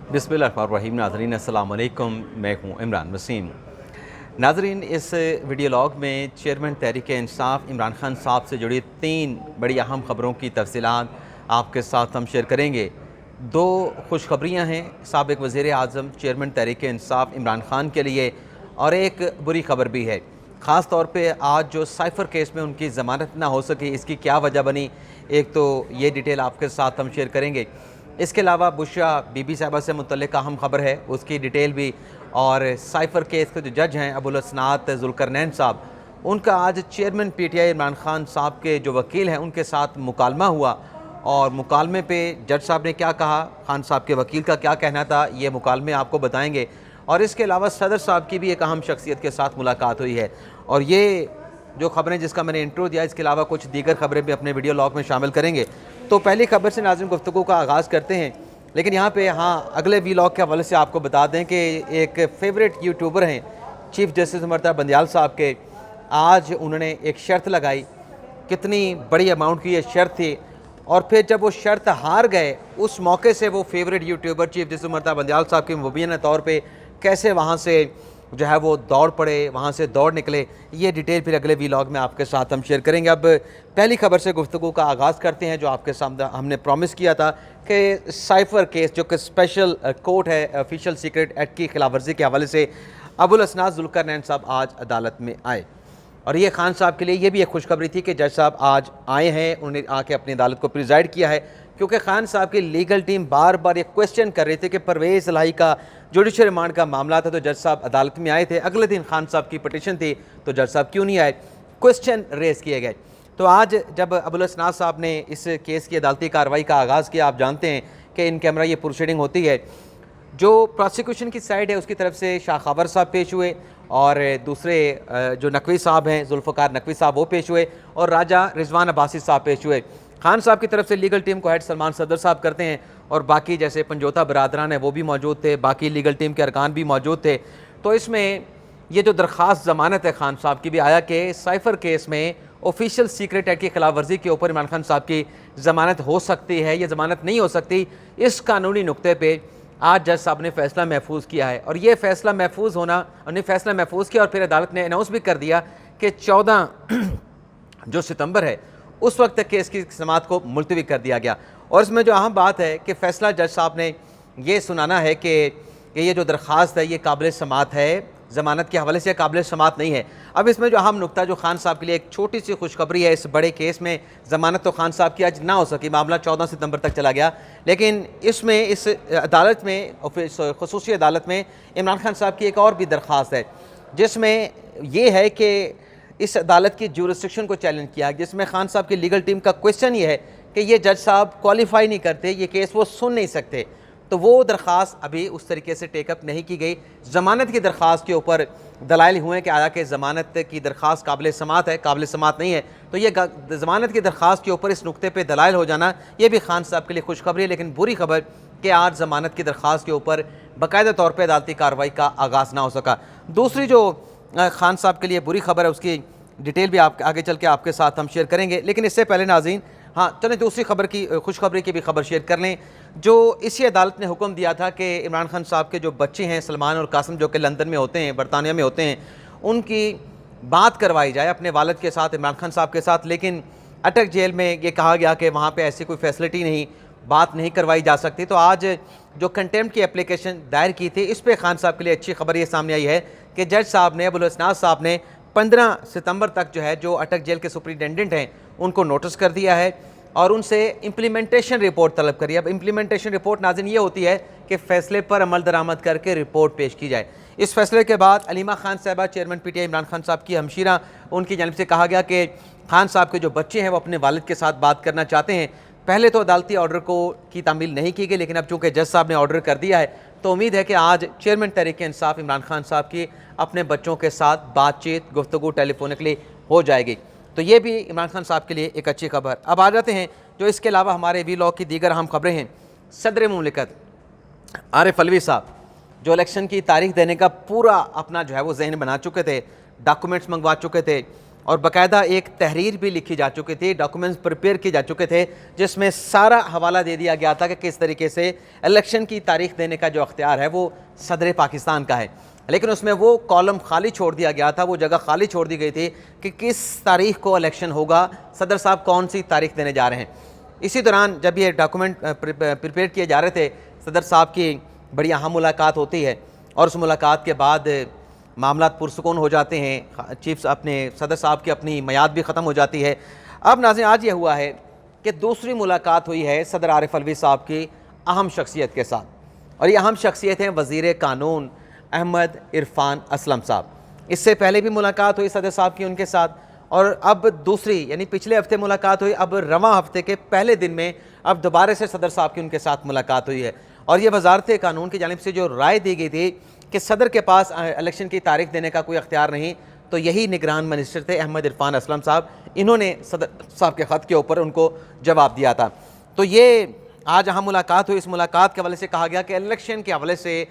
बिस्मिल्लाहिर्रहमानिर्रहीम। नाज़रीन अस्सलाम वालेकुम, मैं हूँ इमरान वसीम। नाज़रीन, इस वीडियो लॉग में चेयरमैन तहरीक इंसाफ इमरान खान साहब से जुड़ी 3 बड़ी अहम ख़बरों की तफसीलात आपके साथ हम शेयर करेंगे। 2 खुशखबरियाँ हैं साबिक़ वज़ीर आज़म चेयरमैन तहरीक इंसाफ इमरान खान के लिए, और एक बुरी खबर भी है। ख़ास तौर पे आज जो साइफ़र केस में उनकी ज़मानत ना हो सकी, इसकी क्या वजह बनी, एक तो ये डिटेल आपके साथ हम शेयर करेंगे। इसके अलावा बुशरा बीबी साहिबा से मुतल्लिक़ अहम खबर है, उसकी डिटेल भी, और साइफ़र केस के जो जज हैं अबुल हसनात ज़ुल्करनैन साहब, उनका आज चेयरमैन पीटीआई इमरान खान साहब के जो वकील हैं उनके साथ मुकालमा हुआ, और मुकालमे पे जज साहब ने क्या कहा, खान साहब के वकील का क्या कहना था, ये मुकालमे आपको बताएंगे। और इसके अलावा सदर साहब की भी एक अहम शख्सियत के साथ मुलाकात हुई है, और ये जो ख़बरें जिसका मैंने इंट्रो दिया, इसके अलावा कुछ दीगर ख़बरें भी अपने वीडियो लॉग में शामिल करेंगे। तो पहली खबर से नाज़रीन गुफ्तगू का आगाज़ करते हैं, लेकिन यहाँ पे अगले वीलॉग के हवाले से आपको बता दें कि एक फेवरेट यूट्यूबर हैं चीफ़ जस्टिस उमर बंदियाल साहब के, आज उन्होंने एक शर्त लगाई। कितनी बड़ी अमाउंट की ये शर्त थी, और फिर जब वो शर्त हार गए, उस मौके से वो favourite YouTuber chief justice Umar Bandial साहब के मुबीना तौर पर कैसे वहाँ से जो है वो दौड़ पड़े, वहाँ से दौड़ निकले, ये डिटेल फिर अगले वीलॉग में आपके साथ हम शेयर करेंगे। अब पहली खबर से गुफ्तगू का आगाज़ करते हैं, जो आपके सामने हमने प्रॉमिस किया था कि साइफ़र केस जो कि स्पेशल कोर्ट है ऑफिशियल सीक्रेट एक्ट की खिलाफ वर्जी के हवाले से, अबुल हसनात ज़ुल्करनैन साहब आज अदालत में आए। और ये खान साहब के लिए ये भी एक खुशखबरी थी कि जज साहब आज आए हैं, उन्होंने आके अपनी अदालत को प्रिजाइड किया है, क्योंकि खान साहब की लीगल टीम बार बार ये क्वेश्चन कर रही थी कि परवेज़ इलाही का जुडिशल रिमांड का मामला था, तो जज साहब अदालत में आए थे। अगले दिन खान साहब की पटिशन थी, तो जज साहब क्यों नहीं आए, क्वेश्चन रेज किए गए। तो आज जब अबुल हसनात साहब ने इस केस की अदालती कार्रवाई का आगाज़ किया, आप जानते हैं कि इन कैमरा ये प्रोसीडिंग होती है। जो प्रोसिक्यूशन की साइड है उसकी तरफ से शाह खबर साहब पेश हुए, और दूसरे जो नकवी साहब हैं जुल्फ़कार नकवी साहब वो पेश हुए, और राजा रिजवान अब्बासी साहब पेश हुए। खान साहब की तरफ से लीगल टीम को हेड सलमान सदर साहब करते हैं, और बाकी जैसे पंजोता बरादरान है वो भी मौजूद थे, बाकी लीगल टीम के अरकान भी मौजूद थे। तो इसमें ये जो दरख्वास्त ज़मानत है खान साहब की भी आया कि साइफ़र केस में ऑफिशियल सीक्रेट एक्ट की खिलाफ वर्जी के ऊपर इमरान खान साहब की ज़मानत हो सकती है या ज़मानत नहीं हो सकती। इस कानूनी नुक्ते पर आज जज साहब ने फैसला महफूज किया है, और ये फैसला महफूज होना, उन्होंने फैसला महफूज किया, और फिर अदालत ने अनाउंस भी कर दिया कि 14 जो सितंबर है उस वक्त तक केस की समाअत को मुलतवी कर दिया गया। और इसमें जो अहम बात है कि फ़ैसला जज साहब ने ये सुनाना है कि ये जो दरख्वास्त है ये काबिल समाअत है, ज़मानत के हवाले से काबिल समाअत नहीं है। अब इसमें जो अहम नुक्ता जो खान साहब के लिए एक छोटी सी खुशखबरी है, इस बड़े केस में ज़मानत तो खान साहब की आज ना हो सकी, मामला 14 सितंबर तक चला गया, लेकिन इसमें इस अदालत में ख़ुसूसी अदालत में इमरान खान साहब की एक और भी दरख्वास्त है, जिसमें यह है कि इस अदालत की ज्यूरिसडिक्शन को चैलेंज किया, जिसमें खान साहब की लीगल टीम का क्वेश्चन ये है कि ये जज साहब क्वालिफाई नहीं करते, ये केस वो सुन नहीं सकते। तो वो दरख्वास्त अभी उस तरीके से टेकअप नहीं की गई। ज़मानत की दरख्वास्त के ऊपर दलाइल हुए कि आया कि ज़मानत की दरख्वास्त काबिल समाअत है, काबिल समाअत नहीं है। तो ये ज़मानत की दरख्वास्त के ऊपर इस नुक्ते पर दलाइल हो जाना, ये भी खान साहब के लिए खुशखबरी है। लेकिन बुरी खबर कि आज ज़मानत की दरख्वास्त के ऊपर बाकायदा तौर पर अदालती कार्रवाई का आगाज़ ना हो सका। दूसरी जो खान साहब के लिए बुरी खबर है, उसकी डिटेल भी आप आगे चल के आपके साथ हम शेयर करेंगे, लेकिन इससे पहले नाज़रीन चलें दूसरी खबर की, खुशखबरी की भी खबर शेयर कर लें। जो इसी अदालत ने हुक्म दिया था कि इमरान खान साहब के जो बच्चे हैं सलमान और कासिम, जो कि लंदन में होते हैं, बरतानिया में होते हैं, उनकी बात करवाई जाए अपने वालिद के साथ, इमरान खान साहब के साथ। लेकिन अटक जेल में ये कहा गया कि वहाँ पर ऐसी कोई फैसिलिटी नहीं, बात नहीं करवाई जा सकती। तो आज जो कंटेम्प्ट की एप्लीकेशन दायर की थी, इस पर खान साहब के लिए अच्छी खबर ये सामने आई है कि जज साहब ने, अबुल हसनात साहब ने 15 सितंबर तक जो है जो अटक जेल के सुपरिटेंडेंट हैं उनको नोटिस कर दिया है, और उनसे इम्प्लीमेंटेशन रिपोर्ट तलब करी। अब इम्प्लीमेंटेशन रिपोर्ट नाज़रीन ये होती है कि फ़ैसले पर अमल दरामद करके रिपोर्ट पेश की जाए। इस फैसले के बाद अलीमा खान साहबा चेयरमैन पीटीआई इमरान खान साहब की हमशीरा, उनकी जानिब से कहा गया कि खान साहब के जो बच्चे हैं वो अपने वालिद के साथ बात करना चाहते हैं। पहले तो अदालती ऑर्डर की तामील नहीं की गई, लेकिन अब चूँकि जज साहब ने ऑर्डर कर दिया है, तो उम्मीद है कि आज चेयरमैन तहरीक इंसाफ इमरान खान साहब की अपने बच्चों के साथ बातचीत, गुफ्तगू टेलीफोनिकली हो जाएगी। तो ये भी इमरान खान साहब के लिए एक अच्छी खबर। अब आ जाते हैं जो इसके अलावा हमारे वीलॉग की दीगर अहम खबरें हैं। सदर मुमलिकत आरिफ अलवी साहब जो इलेक्शन की तारीख देने का पूरा अपना जो है वो जहन बना चुके थे, डॉक्यूमेंट्स मंगवा चुके थे, और बाकायदा एक तहरीर भी लिखी जा चुकी थी, डॉक्यूमेंट्स प्रिपेयर किए जा चुके थे, जिसमें सारा हवाला दे दिया गया था कि किस तरीके से इलेक्शन की तारीख देने का जो अख्तियार है वो सदर पाकिस्तान का है। लेकिन उसमें वो कॉलम खाली छोड़ दिया गया था, वो जगह खाली छोड़ दी गई थी कि किस तारीख को इलेक्शन होगा, सदर साहब कौन सी तारीख देने जा रहे हैं। इसी दौरान जब ये डॉक्यूमेंट प्रिपेयर किए जा रहे थे, सदर साहब की बड़ी अहम मुलाकात होती है और उस मुलाकात के बाद मामला पुरसुकून हो जाते हैं। चीफ अपने सदर साहब की अपनी मियाद भी ख़त्म हो जाती है। अब नाज़रीन, आज ये हुआ है कि दूसरी मुलाकात हुई है सदर आरिफ अलवी साहब की अहम शख्सियत के साथ, और ये अहम शख्सियत हैं वज़ीर कानून अहमद इरफान असलम साहब। इससे पहले भी मुलाकात हुई सदर साहब की उनके साथ, और अब दूसरी यानी पिछले हफ्ते मुलाकात हुई, अब रवां हफ्ते के पहले दिन में अब दोबारा से सदर साहब की उनके साथ मुलाकात हुई है। और ये वजारत कानून की जानिब से जो राय दी गई थी कि सदर के पास इलेक्शन की तारीख देने का कोई अख्तियार नहीं, तो यही निगरान मिनिस्टर थे अहमद इरफान असलम साहब, इन्होंने सदर साहब के ख़त के ऊपर उनको जवाब दिया था। तो ये आज यहाँ मुलाकात हुई। इस मुलाकात के हवाले से कहा गया कि इलेक्शन के हवाले से,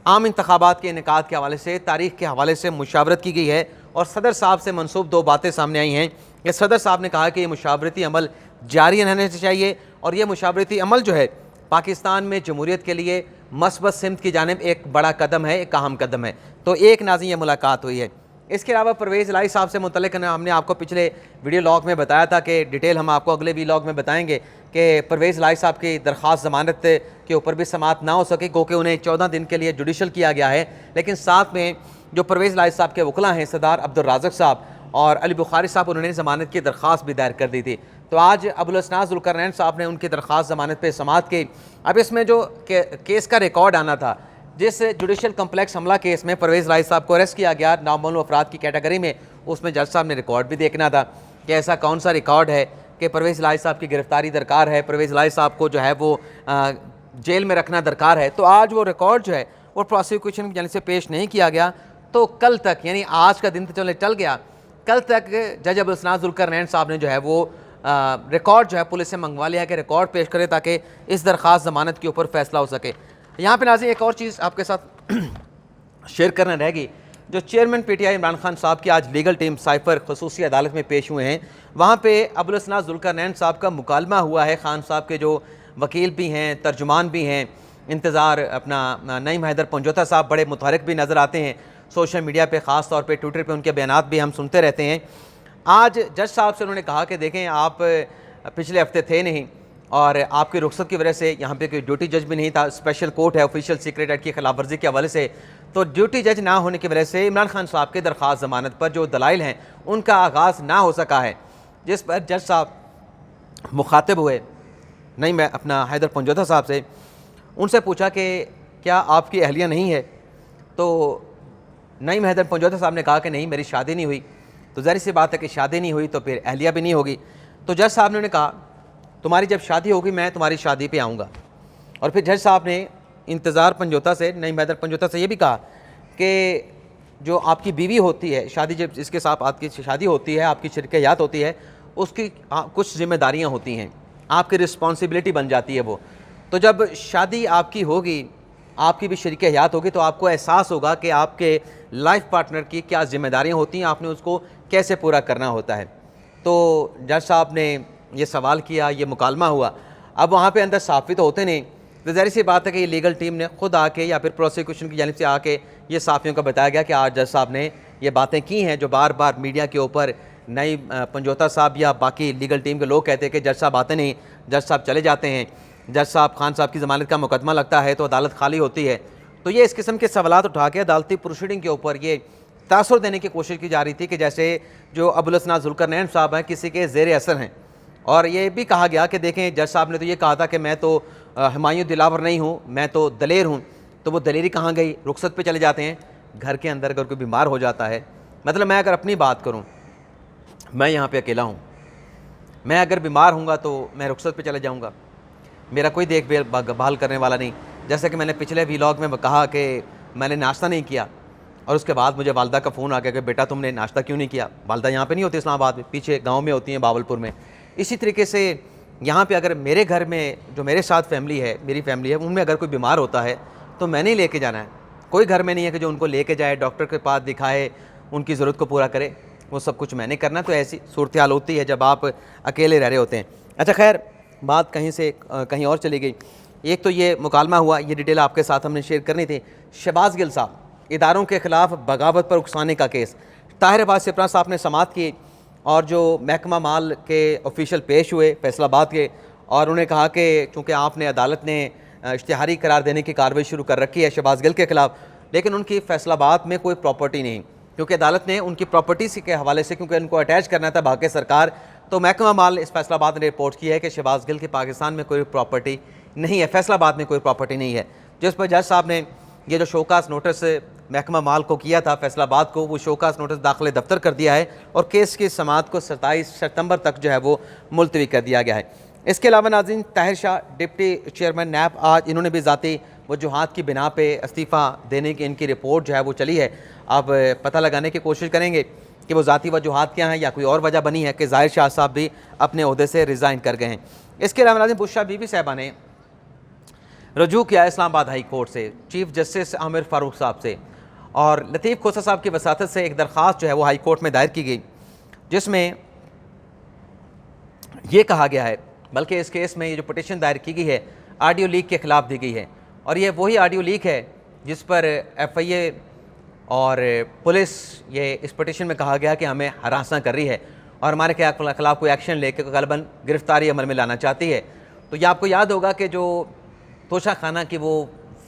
आम इंतखाबात के इनेकाद के हवाले से, तारीख के हवाले से मुशावरत की गई है, और सदर साहब से मनसूब दो बातें सामने आई हैं कि सदर साहब ने कहा कि ये मुशावरती अमल जारी रहने चाहिए, और ये मुशावरती अमल जो है पाकिस्तान में जमहूरियत के लिए मस्बत सिमत की जानिब एक बड़ा कदम है, एक अहम कदम है। तो एक नाज़रीन ये मुलाकात हुई है। इसके अलावा परवेज़ इलाही साहब से मुतल्लिक़ हमने आपको पिछले वीडियो लॉग में बताया था कि डिटेल हम आपको अगले वीलॉग में बताएंगे कि परवेज़ इलाही साहब की दरख्वास्त ज़मानत के ऊपर भी समाअत ना हो सके, क्योंकि उन्हें 14 दिन के लिए जुडिशल किया गया है। लेकिन साथ में जो परवेज़ इलाही साहब के वकला हैं सरदार अब्दुल राज़क साहब और अली बुखारी साहब, उन्होंने ज़मानत की दरख्वास्त भी दायर कर दी थी। तो आज अबुल हसन ज़ुल्करनैन साहब ने उनकी दरख्वास्त ज़मानत पे समाअत की। अब इसमें जो केस का रिकॉर्ड आना था, जिस जुडिशल कम्प्लेक्स हमला केस में परवेज़ इलाही साहब को अरेस्ट किया गया नामालूम अफराद की कैटेगरी में, उसमें जज साहब ने रिकॉर्ड भी देखना था कि ऐसा कौन सा रिकॉर्ड है कि परवेज़ इलाही साहब की गिरफ्तारी दरकार है, परवेज़ इलाही साहब को जो है वो जेल में रखना दरकार है। तो आज वो रिकॉर्ड जो है वो प्रोसिक्यूशन की जानिब से पेश नहीं किया गया। तो कल तक, यानी आज का दिन तो चल गया, कल तक जज अबुल हसन ज़ुल्करनैन साहब ने जो है वो रिकॉर्ड जो है पुलिस से मंगवा लिया कि रिकॉर्ड पेश करे ताकि इस दरख्वास्त ज़मानत के ऊपर फैसला हो सके। यहाँ पे नाज़रीन एक और चीज़ आपके साथ शेयर करना रहेगी। जो चेयरमैन PTI इमरान खान साहब की आज लीगल टीम साइफर खसूसी अदालत में पेश हुए हैं, वहाँ पे अबुल हसन ज़ुल्करनैन साहब का मुकालमा हुआ है। खान साहब के जो वकील भी हैं, तर्जुमान भी हैं, इंतज़ार अपना नईम हैदर पंजोता साहब बड़े मुतहरिक भी नज़र आते हैं सोशल मीडिया पे, ख़ास तौर पे ट्विटर पे उनके बयानात भी हम सुनते रहते हैं। आज जज साहब से उन्होंने कहा कि देखें, आप पिछले हफ्ते थे नहीं और आपकी रुख्सत की वजह से यहाँ पे कोई ड्यूटी जज भी नहीं था, स्पेशल कोर्ट है ऑफिशियल सीक्रेट एक्ट की खिलाफ वर्जी के हवाले से, तो ड्यूटी जज ना होने की वजह से इमरान खान साहब के दरख्वास्त ज़मानत पर जो दलाइल हैं उनका आगाज़ ना हो सका है। जिस पर जज साहब मुखातिब हुए नहीं, मैं अपना हैदर पंजोता साहब से, उनसे पूछा कि क्या आपकी अहलिया नहीं है? तो नईम हैदर पंजोता साहब ने कहा कि नहीं, मेरी शादी नहीं हुई। तो ज़ाहिर सी बात है कि शादी नहीं हुई तो फिर अहलिया भी नहीं होगी। तो जज साहब ने कहा तुम्हारी जब शादी होगी मैं तुम्हारी शादी पे आऊँगा। और फिर जज साहब ने इंतज़ार पंजोता से, नईम हैदर पंजोता से ये भी कहा कि जो आपकी बीवी होती है, शादी जब जिसके साथ आपकी शादी होती है, आपकी शिरकत होती है, उसकी कुछ जिम्मेदारियाँ होती हैं, आपकी रिस्पॉन्सिबिलिटी बन जाती है वो। तो जब शादी आपकी होगी, आपकी भी शरीक हयात होगी, तो आपको एहसास होगा कि आपके लाइफ पार्टनर की क्या जिम्मेदारियाँ होती हैं, आपने उसको कैसे पूरा करना होता है। तो जज साहब ने ये सवाल किया, ये मुकालमा हुआ। अब वहाँ पे अंदर साफ़ी तो होते नहीं, तो ज़ाहिर सी बात है कि ये लीगल टीम ने खुद आके या फिर प्रोसिक्यूशन की जानिब से आके ये साफ़ियों को बताया गया कि आज जज साहब ने ये बातें की हैं जो बार बार मीडिया के ऊपर नई पंजोता साहब या बाकी लीगल टीम के लोग कहते हैं कि जज साहब आते नहीं, जज साहब चले जाते हैं, जज साहब खान साहब की ज़मानत का मुकदमा लगता है तो अदालत खाली होती है। तो ये इस किस्म के सवालात उठा के अदालती प्रोसीडिंग के ऊपर ये तासुर देने की कोशिश की जा रही थी कि जैसे जो अबुल हसन ज़ुल्करनैन साहब हैं किसी के ज़ेर असर हैं। और ये भी कहा गया कि देखें, जज साहब ने तो ये कहा था कि मैं तो हुमायूं दिलावर नहीं हूँ, मैं तो दलेर हूँ। तो वो दलेरी कहाँ गई? रुखसत पे चले जाते हैं। घर के अंदर अगर कोई बीमार हो जाता है, मतलब मैं अगर अपनी बात करूँ, मैं यहाँ पे अकेला हूँ, मैं अगर बीमार हूँगा तो मैं रुखसत पे चले जाऊँगा, मेरा कोई देखभाल करने वाला नहीं। जैसे कि मैंने पिछले व्लॉग में कहा कि मैंने नाश्ता नहीं किया और उसके बाद मुझे वालदा का फ़ोन आ गया कि बेटा तुमने नाश्ता क्यों नहीं किया। वालदा यहाँ पे नहीं होती इस्लामाबाद में, पीछे गांव में होती हैं बावलपुर में। इसी तरीके से यहाँ पे अगर मेरे घर में जो मेरे साथ फैमिली है, मेरी फैमिली है, उनमें अगर कोई बीमार होता है तो मैंने ही लेके जाना है। कोई घर में नहीं है कि जो उनको लेके जाए, डॉक्टर के पास दिखाए, उनकी ज़रूरत को पूरा करे। वो सब कुछ मैंने करना। तो ऐसी सूरत हाल होती है जब आप अकेले रह रहे होते हैं। अच्छा खैर, बात कहीं से कहीं और चली गई। एक तो ये मुकालमा हुआ, ये डिटेल आपके साथ हमने शेयर करनी थी। शहबाज गिल साहब, इदारों के ख़िलाफ़ बगावत पर उकसाने का केस, ताहिर अब्बास सिपरा साहब ने समाअत की और जो महकमा माल के ऑफिशियल पेश हुए फैसलाबाद के, और उन्हें कहा कि चूँकि आपने अदालत ने इश्तिहारी करार देने की कार्रवाई शुरू कर रखी है शहबाज गिल के ख़िलाफ़, लेकिन उनकी फैसलाबाद में कोई प्रॉपर्टी नहीं, क्योंकि अदालत ने उनकी प्रॉपर्टी के हवाले से, क्योंकि उनको अटैच करना था बाकी सरकार, तो महकमा माल इस फैसलाबाद ने रिपोर्ट की है कि शहबाज गिल की पाकिस्तान में कोई प्रॉपर्टी नहीं है, फैसलाबाद में कोई प्रॉपर्टी नहीं है। जिस पर जज साहब ने ये जो शोकास नोटिस महकमा माल को किया था फैसलाबाद को, वो शोकास नोटिस दाखिले दफ्तर कर दिया है और केस की समाअत को 27 सितंबर तक जो है वो मुलतवी कर दिया गया है। इसके अलावा नाज़रीन, ताहिर शाह डिप्टी चेयरमैन नैब, आज इन्होंने भी ज़ाती वजूहात की बिना पे इस्तीफ़ा देने की इनकी रिपोर्ट जो है वो चली है। अब पता लगाने की कोशिश करेंगे कि वो ज़ाती वजूहात क्या हैं या कोई और वजह बनी है कि ज़ाहिर शाह साहब भी अपने ओहदे से रिज़ाइन कर गए हैं। इसके अलावा नाज़रीन, बुशरा बीबी साहिबा ने रजू किया इस्लामाबाद हाई कोर्ट से, चीफ जस्टिस आमिर फ़ारूक साहब से, और लतीफ़ खोसा साहब की वसातत से एक दरख्वास्त जो है वो हाई कोर्ट में दायर की गई, जिसमें यह कहा गया है, बल्कि इस केस में ये जो पटिशन दायर की गई है ऑडियो लीक के ख़िलाफ़ दी गई है, और ये वही ऑडियो लीक है जिस पर FIA और पुलिस ये इस पटिशन में कहा गया कि हमें हरासा कर रही है और हमारे खिलाफ कोई एक्शन लेके गलबन गिरफ्तारी अमल में लाना चाहती है। तो ये आपको याद होगा कि जो तोशा खाना की वो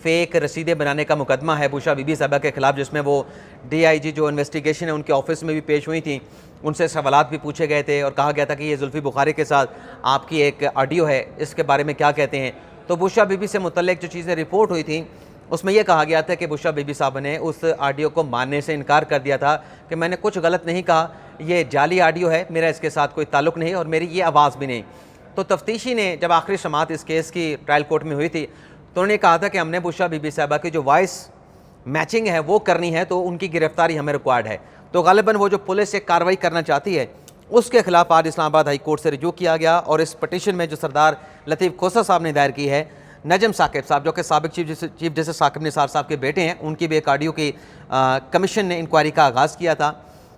फ़ेक रसीदें बनाने का मुकदमा है बुशरा बीबी साहिबा के ख़िलाफ़, जिसमें वो DIG जो इन्वेस्टिगेशन है उनके ऑफिस में भी पेश हुई थी, उनसे सवालात भी पूछे गए थे और कहा गया था कि ये जुल्फ़ी बुखारी के साथ आपकी एक ऑडियो है, इसके बारे में क्या कहते हैं। तो बुशरा बीबी से मुतल्लिक़ जो चीज़ें रिपोर्ट हुई थी उसमें यह कहा गया था कि बुशरा बीबी साहब ने उस ऑडियो को मानने से इनकार कर दिया था कि मैंने कुछ गलत नहीं कहा, ये जाली ऑडियो है, मेरा इसके साथ कोई ताल्लुक़ नहीं और मेरी ये आवाज़ भी नहीं। तो तफ्तीशी ने जब आखिरी समाअत इस केस की ट्रायल कोर्ट में हुई थी तो उन्होंने कहा था कि हमने बुशरा बीबी साहिबा की जो वॉइस मैचिंग है वो करनी है, तो उनकी गिरफ्तारी हमें रिक्वायर्ड है। तो गालिबन वो जो पुलिस एक कार्रवाई करना चाहती है उसके खिलाफ आज इस्लामाबाद हाई कोर्ट से रिजू किया गया, और इस पटिशन में जो सरदार लतीफ़ खोसा साहब ने दायर की है, नजम साकिब साहब जो कि साबिक चीफ जस्टिस साकिब निसार साहब के बेटे हैं, उनकी भी एक ऑडियो की कमीशन ने इंक्वायरी का आगाज़ किया था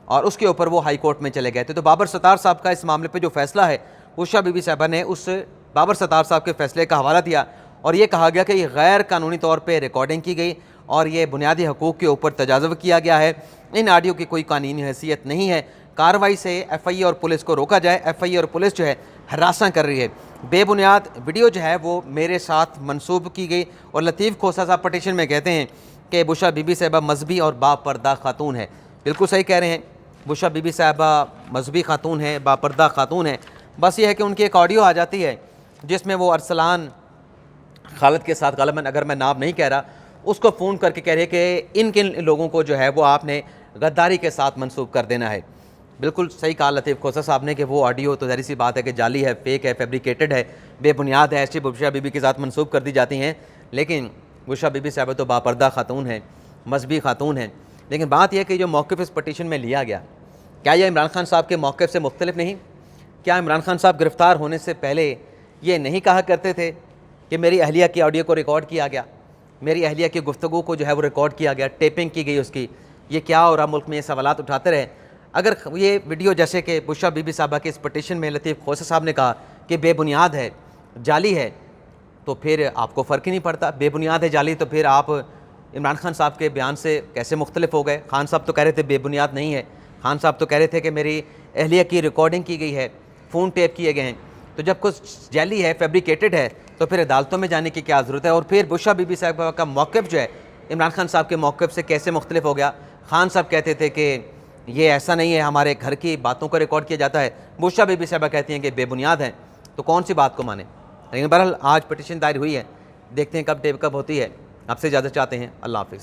और उसके ऊपर वो हाई कोर्ट में चले गए थे। तो बाबर सत्तार साहब का इस मामले पर जो फैसला है, बुशरा बीबी साहिबा ने उस बाबर सत्तार साहब के फैसले का हवाला दिया और ये कहा गया कि ये गैर कानूनी तौर पर रिकॉर्डिंग की गई और ये बुनियादी हकूक़ के ऊपर तजाज़ुब किया गया है। इन ऑडियो की कोई कानूनी हैसियत नहीं है। कार्रवाई से FIA और पुलिस को रोका जाए। FIA और पुलिस जो है हरासा कर रही है। बेबुनियाद वीडियो जो है वो मेरे साथ मंसूब की गई। और लतीफ़ खोसा साहब पटिशन में कहते हैं कि बुशरा बीबी साहिबा मजहबी और बापर्दा खातून है। बिल्कुल सही कह रहे हैं, बुशरा बीबी साहिबा मजहबी खातून है, बापर्दा खातून है। बस ये है कि उनकी एक ऑडियो आ जाती है जिसमें वो अरसलान खालिद के साथ, गालिबन अगर मैं नाम नहीं कह रहा, उसको फ़ोन करके कह रहे कि इन किन लोगों को जो है वो आपने गद्दारी के साथ मंसूब कर देना है। बिल्कुल सही कहा लतीफ़ खोसा साहब ने कि वो ऑडियो तो ज़ाहिर सी बात है कि जाली है, फेक है, फैब्रिकेटेड है, बेबुनियाद है, ऐसी बुशरा बीबी के साथ मंसूब कर दी जाती हैं। लेकिन बुशरा बीबी साहब तो बापर्दा खातून है, मजहबी खातून है। लेकिन बात यह कि जो मौक़िफ़ इस पटिशन में लिया गया, क्या यह इमरान खान साहब के मौक़िफ़ से मुख्तलिफ नहीं? क्या इमरान खान साहब गिरफ़्तार होने से पहले ये नहीं कहा करते थे कि मेरी अहलिया की ऑडियो को रिकॉर्ड किया गया, मेरी अहलिया की गुफ्तगू को जो है वो रिकॉर्ड किया गया, टेपिंग की गई उसकी, ये क्या हो रहा मुल्क में, ये सवालात उठाते रहे? अगर ये वीडियो जैसे कि बुशरा बीबी साहिबा के इस पटिशन में लतीफ़ खोसा साहब ने कहा कि बेबुनियाद है, जाली है, तो फिर आपको फ़र्क ही नहीं पड़ता। बेबुनियाद है, जाली, तो फिर आप इमरान खान साहब के बयान से कैसे मुख्तलिफ हो गए? खान साहब तो कह रहे थे बेबुनियाद नहीं है, खान साहब तो कह रहे थे कि मेरी अहलिया की रिकॉर्डिंग की गई है, फ़ोन टेप किए गए हैं। तो जब कुछ जाली है, फैब्रिकेटेड है, तो फिर अदालतों में जाने की क्या ज़रूरत है? और फिर बुशरा बीबी साहिबा का मौक़िफ़ जो है इमरान खान साहब के मौक़िफ़ से कैसे मुख्तलिफ हो गया? खान साहब कहते थे कि ये ऐसा नहीं है, हमारे घर की बातों को रिकॉर्ड किया जाता है। बुशरा बीबी साहिबा कहती हैं कि बेबुनियाद हैं, तो कौन सी बात को माने? लेकिन बहरहाल आज पटिशन दायर हुई है, देखते हैं कब टेप कब होती है। आपसे इजाज़त चाहते हैं। अल्लाह हाफ़िज़।